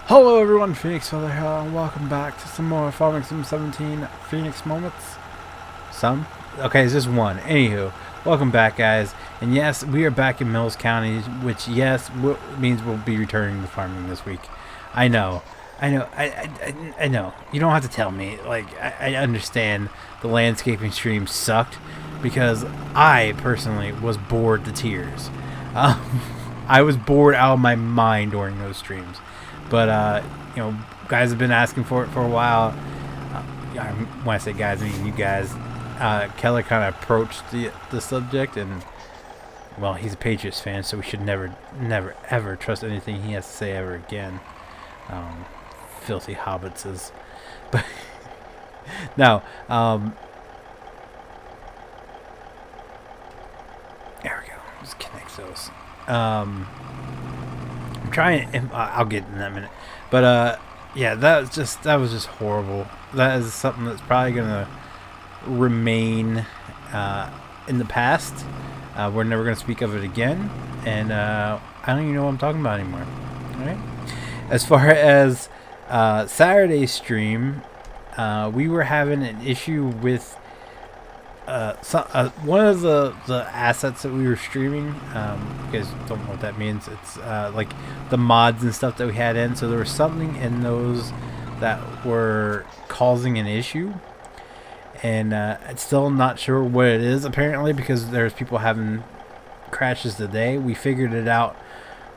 Hello everyone, Phoenix Feather here, and welcome back to some more Farming Sim 17 Phoenix moments. Some? Okay, it's just one. Anywho, welcome back guys, and yes, we are back in Mills County, which yes, means we'll be returning to farming this week. I know, I know. You don't have to tell me, like, I understand the landscaping stream sucked, because I personally was bored to tears. I was bored out of my mind during those streams. But, you know, guys have been asking for it for a while. When I say guys, I mean you guys. Keller kind of approached the subject, and, well, he's a Patriots fan, so we should never, ever trust anything he has to say ever again. Filthy hobbitses. But, no, there we go. Let's connect those. I'm trying. I'll get in that minute, but yeah, that was just horrible. That is something that's probably gonna remain in the past. We're never gonna speak of it again, and I don't even know what I'm talking about anymore. All right. As far as Saturday's stream, we were having an issue with one of the assets that we were streaming. You guys don't know what that means. It's like the mods and stuff that we had in. So there was something in those that were causing an issue, and it's still not sure what it is. Apparently, because there's people having crashes today. We figured it out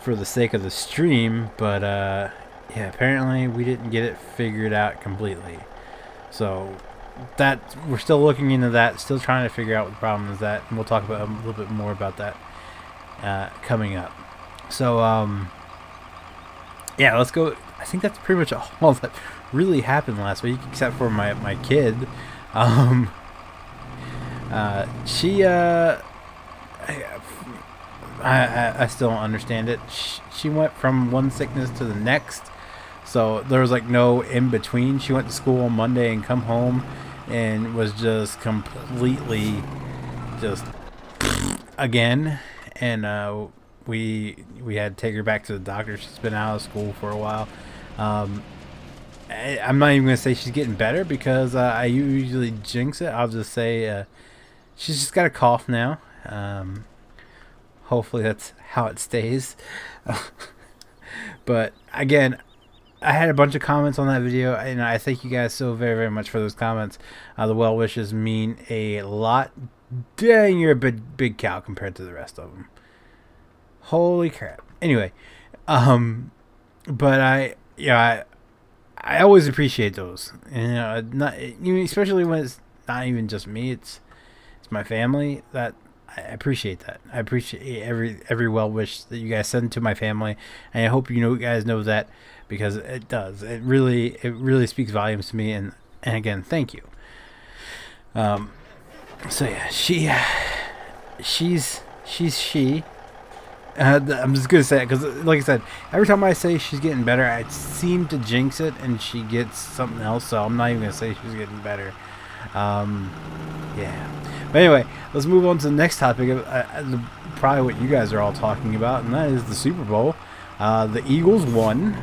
for the sake of the stream, but yeah, apparently we didn't get it figured out completely. So that we're still looking into that, still trying to figure out what the problem is that, and we'll talk about a little bit more about that coming up. So yeah, let's go. I think that's pretty much all that really happened last week, except for my kid. She I still don't understand it. She went from one sickness to the next, so there was like no in between. She went to school on Monday and come home and was just completely just again, and we had to take her back to the doctor. She's been out of school for a while. I'm not even gonna say she's getting better, because I usually jinx it. I'll just say she's just got a cough now. Hopefully that's how it stays. But again, I had a bunch of comments on that video, and I thank you guys so very much for those comments. The well wishes mean a lot. Dang, you're a big cow compared to the rest of them. Holy crap. Anyway, but I always appreciate those. And, not especially when it's not even just me. It's my family. That I appreciate that. I appreciate every well wish that you guys send to my family, and I hope you guys know that, because it does. It really speaks volumes to me, and again, thank you. So yeah, she's she. I'm just gonna say it because, like I said, every time I say she's getting better, I seem to jinx it, and she gets something else. So I'm not even gonna say she's getting better. Yeah. But anyway, let's move on to the next topic of probably what you guys are all talking about, and that is the Super Bowl. The Eagles won.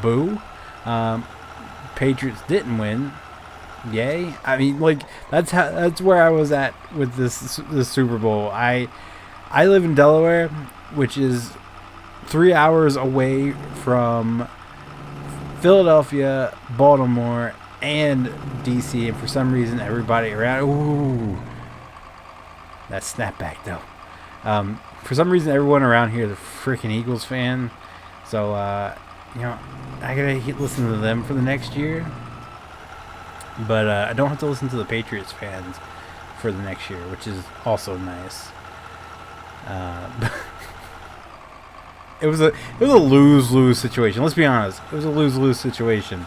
Boo. Patriots didn't win. Yay. I mean, like, that's where I was at with this Super Bowl. I live in Delaware, which is 3 hours away from Philadelphia, Baltimore, and DC, and for some reason everybody around, ooh, that snapback though. For some reason everyone around here is a freaking Eagles fan, so I gotta listen to them for the next year, but I don't have to listen to the Patriots fans for the next year, which is also nice. It was a lose-lose situation. Let's be honest, it was a lose-lose situation.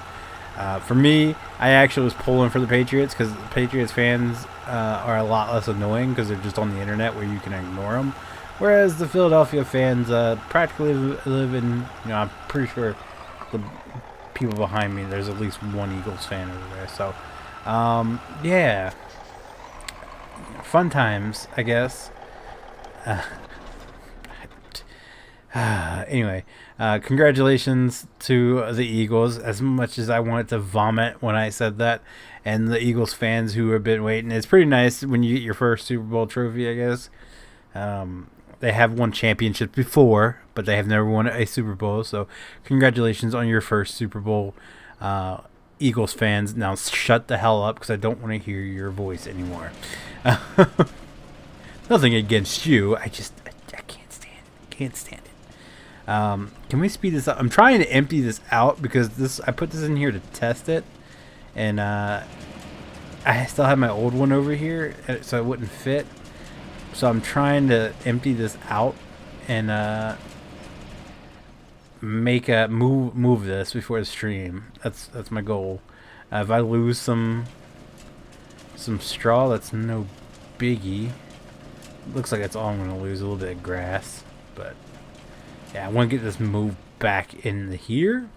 For me, I actually was pulling for the Patriots, because the Patriots fans are a lot less annoying because they're just on the internet where you can ignore them. Whereas the Philadelphia fans practically live in, I'm pretty sure the people behind me, there's at least one Eagles fan over there. So, yeah. Fun times, I guess. Anyway, congratulations to the Eagles. As much as I wanted to vomit when I said that, and the Eagles fans who have been waiting, it's pretty nice when you get your first Super Bowl trophy, I guess. They have won championships before, but they have never won a Super Bowl. So congratulations on your first Super Bowl, Eagles fans. Now shut the hell up because I don't want to hear your voice anymore. Nothing against you. I can't stand it. Can we speed this up? I'm trying to empty this out because I put this in here to test it, and I still have my old one over here, so it wouldn't fit. So I'm trying to empty this out and make a move this before the stream. That's my goal. If I lose some straw, that's no biggie. Looks like that's all I'm gonna lose, a little bit of grass, but yeah, I want to get this moved back in here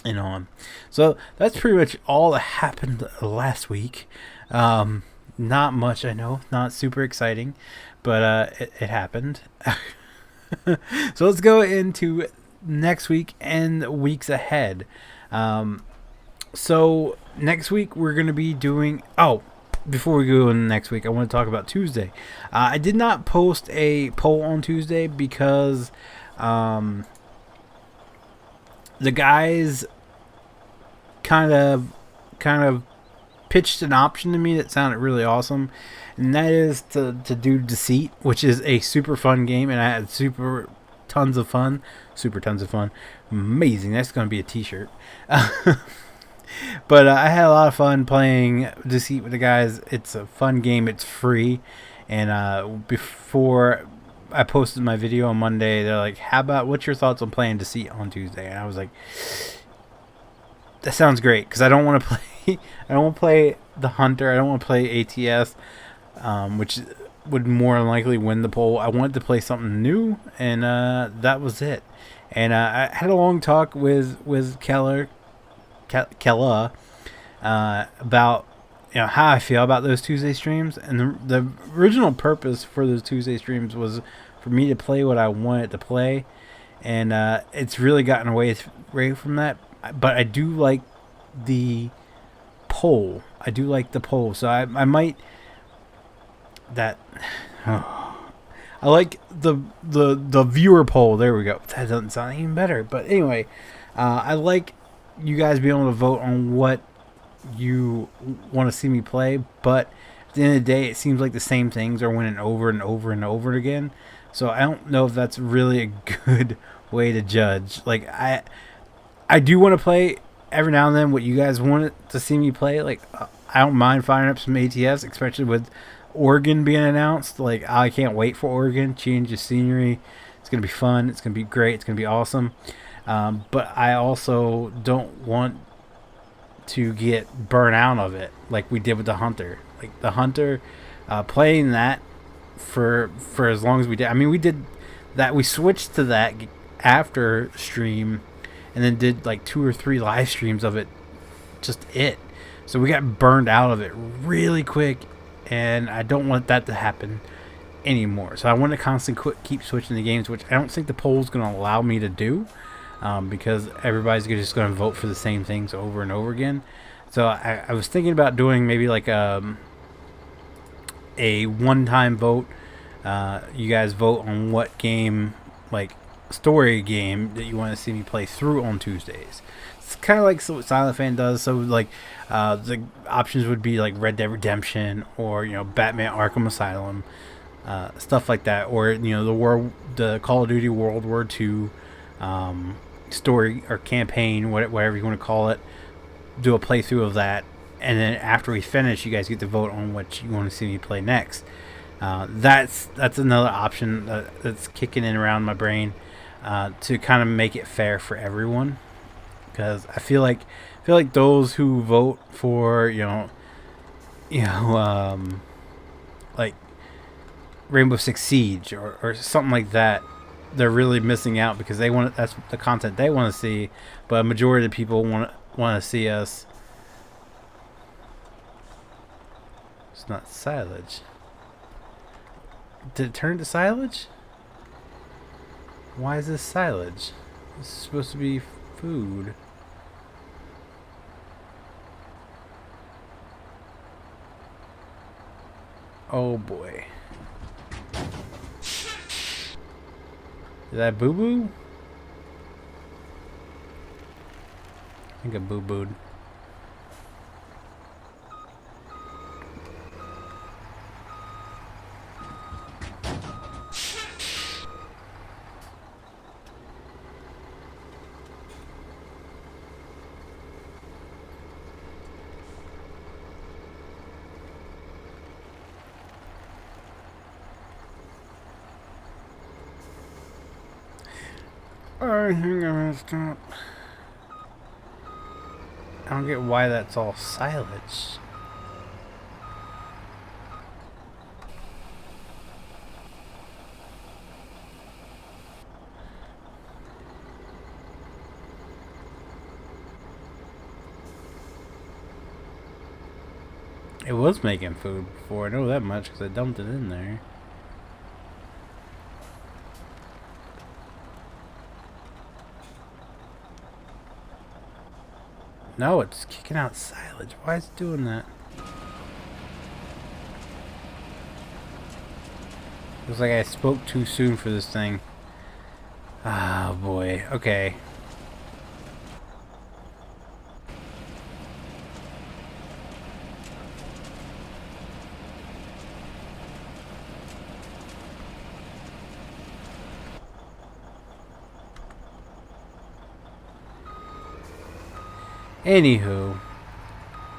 and on. So that's pretty much all that happened last week. Not much, I know, not super exciting, but it happened. So let's go into next week and weeks ahead. So next week we're going to be doing... Oh, before we go in next week, I want to talk about Tuesday. I did not post a poll on Tuesday because the guys kind of pitched an option to me that sounded really awesome, and that is to do Deceit, which is a super fun game, and I had super tons of fun. Amazing. That's going to be a t-shirt. But I had a lot of fun playing Deceit with the guys. It's a fun game. It's free. And before I posted my video on Monday, they're like, what's your thoughts on playing Deceit on Tuesday? And I was like, that sounds great, because I don't want to play the Hunter. I don't want to play ATS, which would more than likely win the poll. I wanted to play something new, and that was it. And I had a long talk with Kella about how I feel about those Tuesday streams. And the original purpose for those Tuesday streams was for me to play what I wanted to play, and it's really gotten away from that. But I do like the poll. So I might I like the viewer poll. There we go. That doesn't sound even better. But anyway, I like you guys being able to vote on what you want to see me play. But at the end of the day, it seems like the same things are winning over and over and over again. So I don't know if that's really a good way to judge. Like I do want to play every now and then what you guys want to see me play. Like I don't mind firing up some ATS, especially with Oregon being announced. Like I can't wait for Oregon. Change of scenery. It's gonna be fun. It's gonna be great. It's gonna be awesome. But I also don't want to get burnt out of it like we did with the Hunter. Like the Hunter, playing that for as long as we did. I mean, we did that. We switched to that after stream, and then did like 2 or 3 live streams of it. Just it. So we got burned out of it really quick, and I don't want that to happen anymore. So I want to constantly keep switching the games, which I don't think the poll's going to allow me to do, because everybody's just going to vote for the same things over and over again. So I was thinking about doing maybe like a one-time vote. You guys vote on what game, like story game, that you want to see me play through on Tuesdays. It's kind of like what Silent Fan does. So like the options would be like Red Dead Redemption, or Batman Arkham Asylum, stuff like that, or the Call of Duty World War II story or campaign, whatever you want to call it. Do a playthrough of that, and then after we finish, you guys get to vote on what you want to see me play next. That's another option that's kicking in around my brain, to kind of make it fair for everyone, because I feel like those who vote for like Rainbow Six Siege or something like that, they're really missing out, because that's the content they want to see, but a majority of people want to see us. It's not silage. Did it turn to silage? Why is this silage? This is supposed to be food. Oh boy. Is that boo boo? I think I boo booed. I think I messed up. I don't get why that's all silage. It was making food before, I know that much because I dumped it in there. No, it's kicking out silage. Why is it doing that? Looks like I spoke too soon for this thing. Oh boy, okay. Anywho,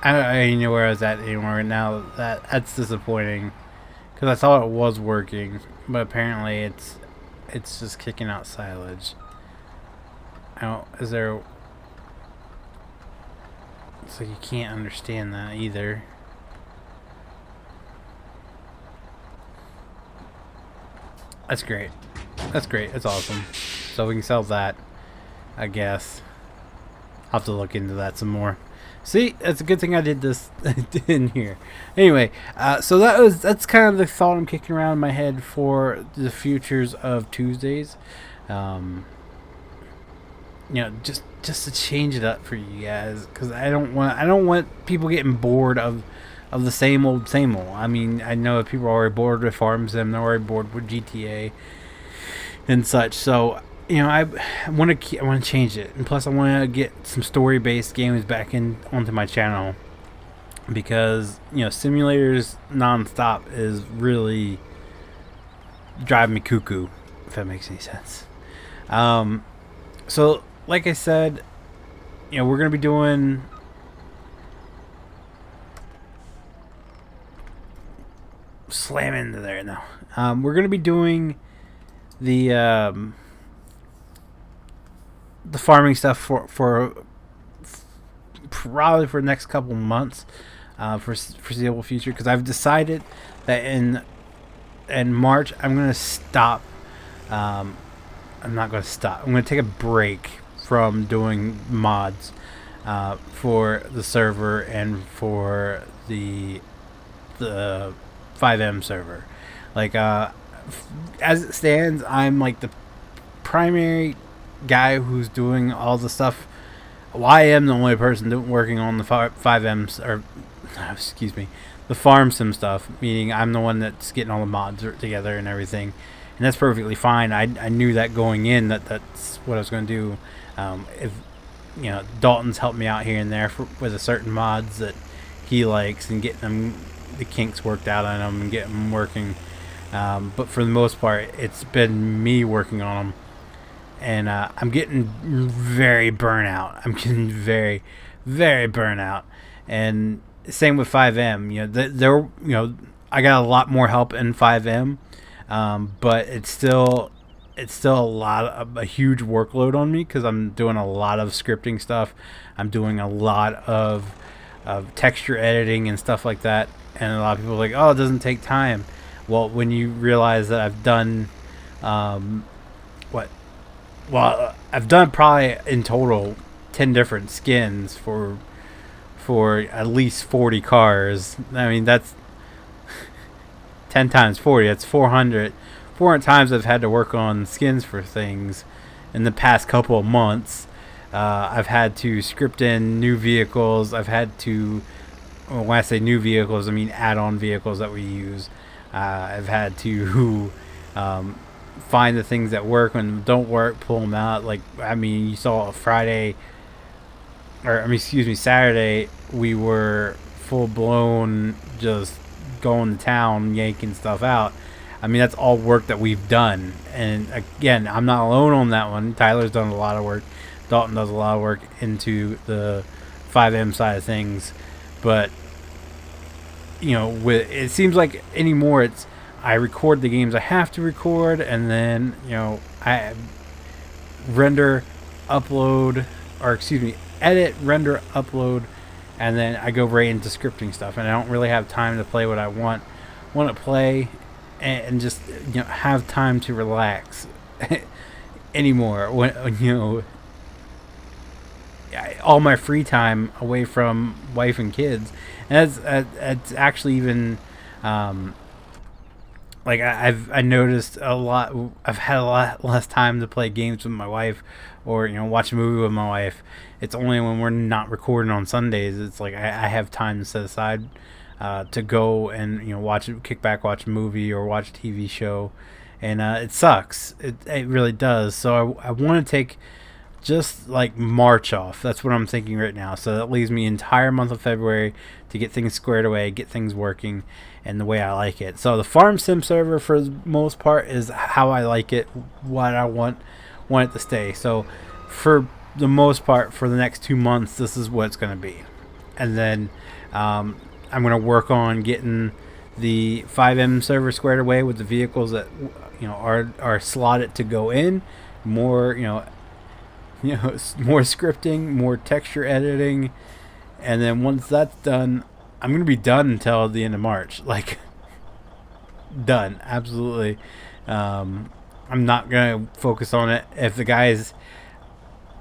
I don't know where I was at anymore. Now that's disappointing because I thought it was working, but apparently it's just kicking out silage. I don't. Is there? It's like you can't understand that either. That's great. That's great. That's awesome. So we can sell that, I guess. I'll have to look into that some more. See, it's a good thing I did this in here. Anyway, so that's kind of the thought I'm kicking around in my head for the futures of Tuesdays. You know, just to change it up for you guys, because I don't want people getting bored of the same old. I mean, I know people are already bored with Farm Sim, they're already bored with GTA and such. So, you know, I want to change it, and plus I want to get some story-based games back onto my channel, because you know, simulators non-stop is really driving me cuckoo, if that makes any sense. So like I said, you know, we're gonna be doing slam into there now. We're gonna be doing the farming stuff for probably for the next couple months, for foreseeable future, because I've decided that in March I'm gonna stop. I'm not gonna stop. I'm gonna take a break from doing mods for the server and for the 5M server. Like as it stands, I'm like the primary guy who's doing all the stuff. Well, I am the only person working on the 5Ms, or excuse me, the farm sim stuff, meaning I'm the one that's getting all the mods together and everything, and that's perfectly fine. I knew that going in, that's what I was going to do. If you know, Dalton's helped me out here and there with a certain mods that he likes, and getting them the kinks worked out on them and getting them working, but for the most part it's been me working on them. And I'm getting very burnout. I'm getting very, very burnout. And same with 5M. You know, I got a lot more help in 5M, but it's still a huge workload on me, because I'm doing a lot of scripting stuff. I'm doing a lot of texture editing and stuff like that. And a lot of people are like, "Oh, it doesn't take time." Well, when you realize that I've done Well, I've done probably in total 10 different skins for at least 40 cars. I mean, that's 10 times 40. That's 400 important times I've had to work on skins for things in the past couple of months. I've had to script in new vehicles. I've had to, well, when I say new vehicles, I mean add-on vehicles that we use. I've had to find the things that work and don't work, pull them out. Like, I mean, you saw Saturday, we were full-blown just going to town, yanking stuff out. I mean, that's all work that we've done. And again, I'm not alone on that one. Tyler's done a lot of work. Dalton does a lot of work into the 5M side of things. But, you know, it seems like anymore it's I record the games I have to record, and then, you know, I edit, render, upload, and then I go right into scripting stuff, and I don't really have time to play what I want to play, and just, you know, have time to relax anymore. When, you know, all my free time away from wife and kids, and it's actually even like I noticed a lot. I've had a lot less time to play games with my wife, or, you know, watch a movie with my wife. It's only when we're not recording on Sundays. It's like I have time to set aside to go and, you know, kick back, watch a movie or watch a TV show, and it sucks. It really does. So I want to take just like March off. That's what I'm thinking right now. So that leaves me entire month of February to get things squared away, get things working, and the way I like it. So the Farm Sim server, for the most part, is how I like it, what I want it to stay. So for the most part, for the next 2 months, this is what it's going to be. And then I'm going to work on getting the 5M server squared away with the vehicles that, you know, are slotted to go in. More scripting, more texture editing, and then once that's done, I'm gonna be done until the end of March. Like, done, absolutely. I'm not gonna focus on it. If the guys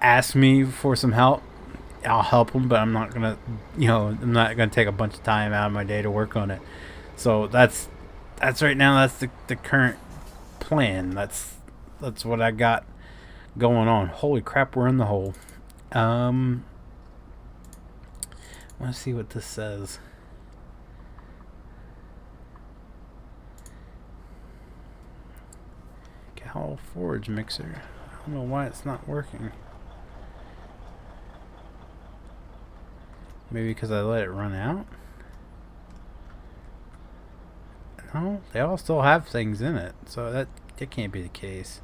ask me for some help, I'll help them, but I'm not gonna, I'm not gonna take a bunch of time out of my day to work on it. So that's right now. That's the current plan. That's what I got going on. Holy crap, we're in the hole. I want to see what this says. Cal Forge mixer. I don't know why it's not working. Maybe because I let it run out? No, they all still have things in it, so that can't be the case.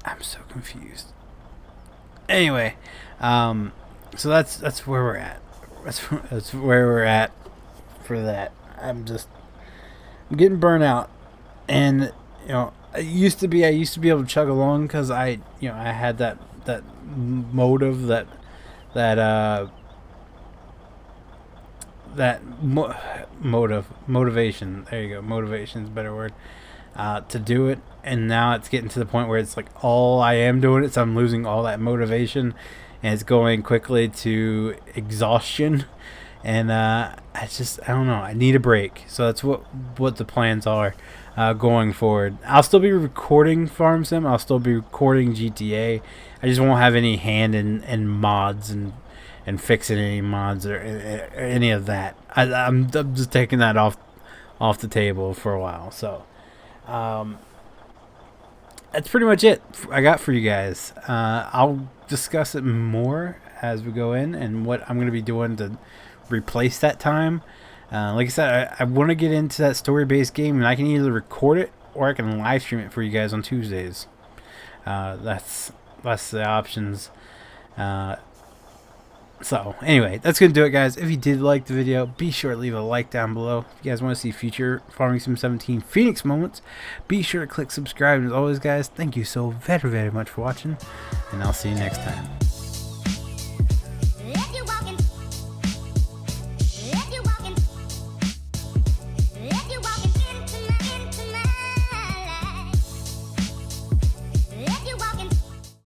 I'm so confused. Anyway, so that's where we're at. That's where we're at for that. I'm getting burnt out, and I used to be able to chug along because I had that motivation. There you go. Motivation is a better word. To do it, and now it's getting to the point where it's like all I am doing it, so I'm losing all that motivation, and it's going quickly to exhaustion, and I don't know, I need a break. So that's what the plans are going forward. I'll still be recording Farm Sim, I'll still be recording GTA. I just won't have any hand in mods and fixing any mods or any of that. I'm just taking that off the table for a while. So that's pretty much it I got for you guys. I'll discuss it more as we go in and what I'm going to be doing to replace that time. Like I said, I want to get into that story-based game, and I can either record it or I can live stream it for you guys on Tuesdays. That's the options. So anyway, that's going to do it, guys. If you did like the video, be sure to leave a like down below. If you guys want to see future Farming Sim 17 Phoenix moments, be sure to click subscribe. And as always, guys, thank you so very, very much for watching, and I'll see you next time.